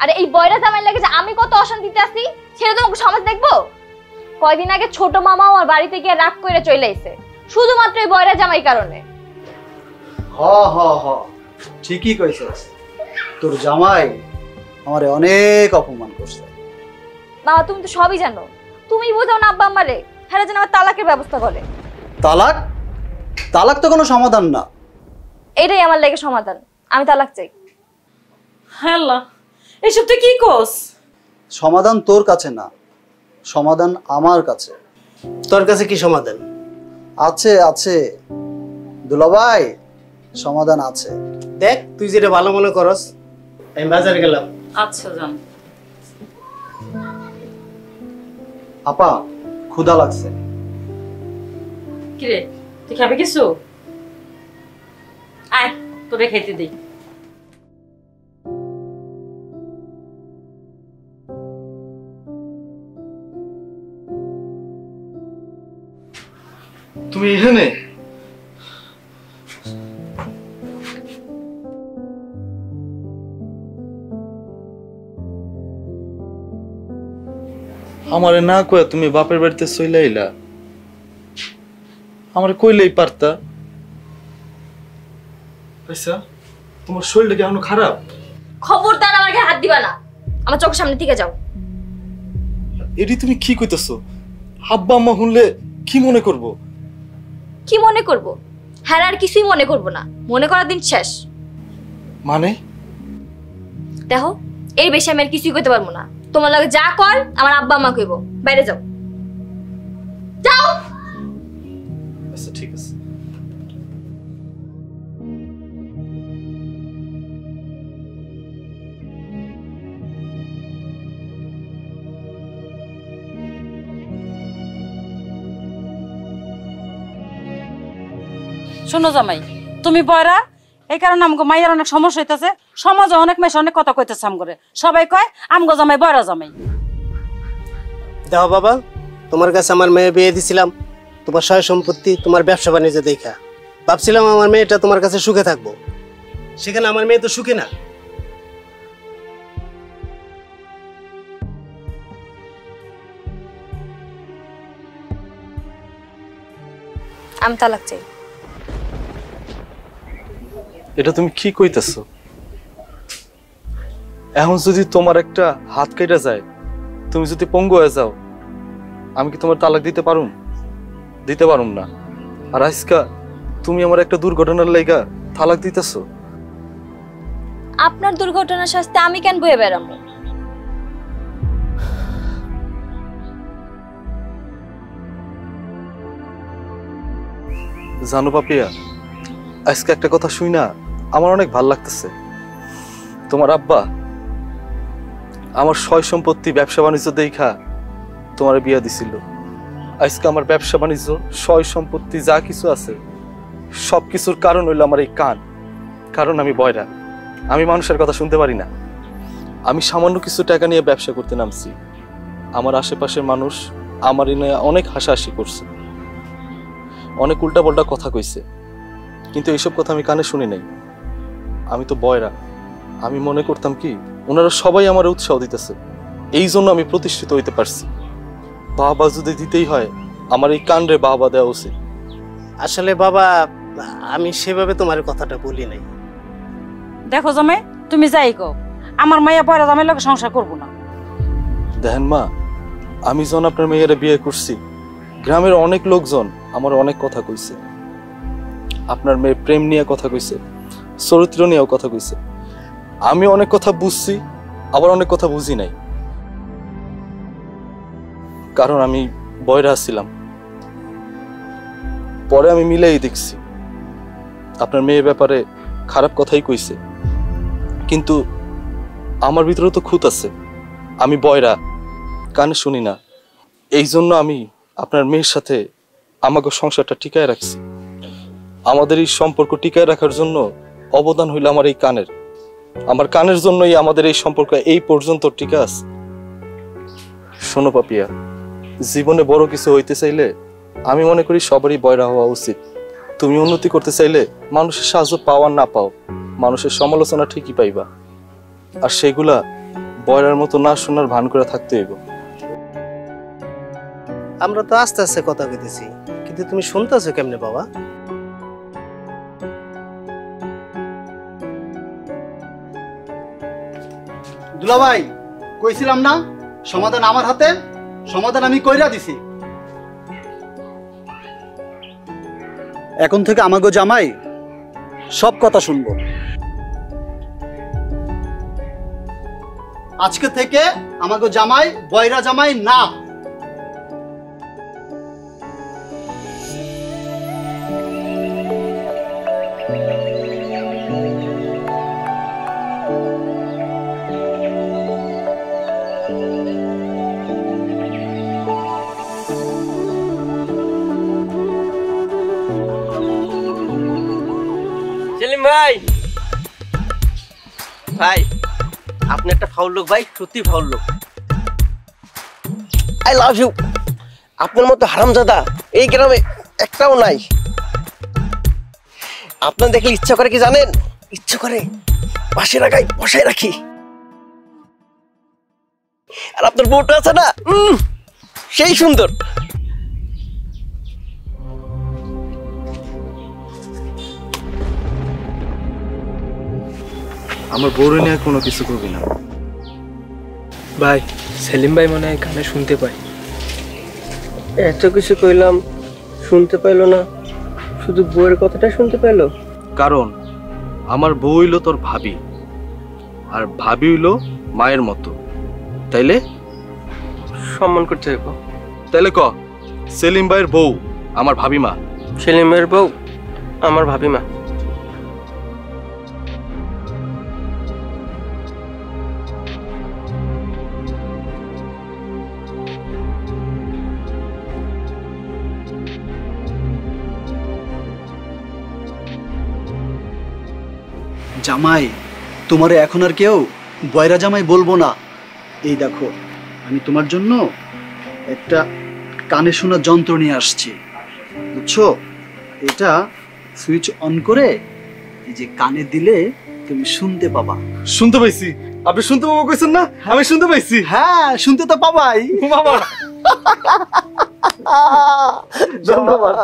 আরে এই বয়রা জামাই লাগে যে আমি কত অশান্তিতে আছি সেটা তোমাকে সমাজ দেখবো? কয়দিন আগে ছোট মামা আমার বাড়িতে গিয়ে রাগ করে চলে এসে শুধুমাত্র এই বয়রা জামাই কারণে। হ হ হ ঠিকই কইছস, তোর জামাই আমারে অনেক অপমান করছে। বাবা তুমি তো সবই জানো, তুমি বোঝাও না আব্বা আমারে, হ্যাঁ যেন আমার তালাকের ব্যবস্থা করে। তালাক? তালাক তো কোনো সমাধান না। এটাই আমার লাগে সমাধান, আমি তালাক চাই। হ্যালো, এসব তুই কি কস? সমাধান তোর কাছে না, সমাধান আমার কাছে। তোর কাছে কি সমাধান? আছে আছে দুলাভাই, সমাধান আছে। দেখ তুই যেটা ভালো মনে করস। আমি বাজারে গেলাম। আচ্ছা জান। আপা ক্ষুধা লাগছে। কিরে তুই খাবে কিছু? আয় তোরে খেতে দিই। তুমি এখানে? আমারে না কয়ে তুমি বাপের বাড়িতে চলে আইলা? আমারে কইলেই পারতা। আচ্ছা তোমার শরীরটা কি এখনো খারাপ? খবরদার আমার গায়ে হাত দিবা না, আমার চোখের সামনে থেকে যাও। এডি তুমি কি কইতেছো? আব্বা আম্মা শুনলে কি মনে করব? কি মনে করব? হ্যাঁ আর কিছুই মনে করব না, মনে করার দিন শেষ। মানে? দেখো এর বেশি আমি আর কিছুই করতে পারবো না। তোমার লাগে যা কর আমার আব্বা আম্মা কইব। বাইরে যাও, যাও। আচ্ছা ঠিক আছে। শোনো জামাই, তুমি বয়রা এই কারণে আমগো মাইয়ার অনেক সমস্যা হইতেছে। সমাজে অনেক মেয়ে অনেক কথা কইতেছে আমগরে। সবাই কয় আমগো জামাই বয়রা জামাই। দেখো বাবা, তোমার কাছে আমার মেয়ে বিয়ে দিছিলাম তোমার সয় সম্পত্তি, তোমার ব্যবসা বাণিজ্য দেখা। ভাবছিলাম আমার মেয়েটা তোমার কাছে সুখে থাকবো, সেখানে আমার মেয়ে তো সুখী না। আমি তালাক চাই। এটা তুমি কি কইতেছো? এখন যদি তোমার একটা হাত কেটে যায়, তুমি যদি পঙ্গু হয়ে যাও, আমি কি তোমার তালাক দিতে পারুম? দিতে পারুম না। আর আজকা তুমি আমার একটা দুর্ঘটনার লাইগা তালাক দিতেছো। আপনার দুর্ঘটনার শাস্তি আমি কেন বয়ে বেড়াবো? জানো পাপিয়া, আজকে একটা কথা শুই না আমার অনেক ভাল লাগতেছে। তোমার আব্বা আমার সয় সম্পত্তি ব্যবসা বাণিজ্য দেখা তোমার বিয়া দিছিল। আজকে আমার ব্যবসা বাণিজ্য সয় সম্পত্তি যা কিছু আছে সবকিছুর কারণ হইলো আমার এই কান। কারণ আমি বয়রা, আমি মানুষের কথা শুনতে পারি না। আমি সামান্য কিছু টাকা নিয়ে ব্যবসা করতে নামছি, আমার আশেপাশের মানুষ আমার নিয়ে অনেক হাসাহাসি করছে, অনেক উল্টাপাল্টা কথা কইছে, কিন্তু এইসব কথা আমি কানে শুনি নাই। আমি তো বয়রা, আমি মনে করতাম কি ওনারা সবাই আমার উৎসাহ দিতেছে, এই জন্য আমি প্রতিষ্ঠিত হইতে পারছি। বাবা যদি দিতেই হয় আমার এই কানরে বাবা দেওয়া উচিত। আসলে বাবা আমি সেভাবে তোমার কথাটা বলি নাই। দেখো জামাই, তুমি যাই কও, আমার মাইয়া বয়রা জামাই লগে সংসার করবো না। দেখেন মা, আমি যখন আপনার মেয়েরা বিয়ে করছি, গ্রামের অনেক লোকজন আমার অনেক কথা কইছে। আপনার মেয়ে প্রেম নিয়ে কথা কইছে, চরিত্র নিয়েও কথা কইছে। আমি অনেক কথা বুঝছি, আবার অনেক কথা বুঝি নাই, কারণ আমি বয়রা ছিলাম। পরে আমি মিলেই দেখছি আপনার মেয়ের ব্যাপারে খারাপ কথাই কইছে, কিন্তু আমার ভিতরে তো খুঁত আছে। আমি বয়রা, কানে শুনি না, এই জন্য আমি আপনার মেয়ের সাথে আমাকে সংসারটা টিকায় রাখছি। আমাদের এই সম্পর্ক টিকায় রাখার জন্য অবদান হইল আমার এই কানের। আমার কানের জন্যই আমাদের এই সম্পর্ক এই পর্যন্ত টিকা আছে। শোনো পাপিয়া, জীবনে বড় কিছু হইতে চাইলে আমি মনে করি সবারই বয়রা হওয়া উচিত। তুমি উন্নতি করতে চাইলে মানুষের সাহায্য পাও আর না পাও, মানুষের সমালোচনা ঠিকই পাইবা, আর সেগুলা বয়রার মতো না শোনার ভান করে থাকতে হইব। আমরা তো আস্তে আস্তে কথা কইতেছি, কিন্তু তুমি শুনতেছো কেমনে বাবা? দুলাভাই, কইছিলাম না সমাধান আমার হাতে, সমাধান আমি কইরা দিছি। এখন থেকে আমাগো জামাই সব কথা শুনবো। আজকে থেকে আমাগো জামাই বয়রা জামাই না। সেলিম ভাই, ভাই আপনি একটা ফাউল লোক ভাই, সত্যি ফাউল লোক। I love you. আপনার মতো হারামজাদা এই গ্রামে একটাও নাই। আপনার দেখলে ইচ্ছা করে কি জানেন? ইচ্ছা করে পাশে রাখাই বসায় রাখি। আর আপনার বউটা আছে না, সেই সুন্দর। আমার বড় নিয়ে কোনো কিছু করবি না ভাই। সেলিম ভাই মনে হয় কানে শুনতে পায়। এত কিছু কইলাম, শুনতে পাইলো না, শুধু বউয়ের কথাটা শুনতে পাইলো। কারণ আমার বউ হইলো তোর ভাবি, আর ভাবি হইলো মায়ের মতো। তাইলে সম্মান করতে হবে। তাইলে ক সেলিম ভাইয়ের বউ আমার ভাবি মা। সেলিমের বউ আমার ভাবি মা। জামাই, তোমারে এখন আর কেউ বয়রা জামাই বলবো না। এই দেখো, আমি তোমার জন্য একটা কানে শোনার যন্ত্র নিয়ে আসছি, বুঝছো? এটা সুইচ অন করে এই যে কানে দিলে তুমি শুনতে পাবা। শুনতে পাইছি। আপনি শুনতে পাবো কইছেন না? আমি শুনতে পাইছি। হ্যাঁ, শুনতে তো পাবাই। বাবা ধন্যবাদ।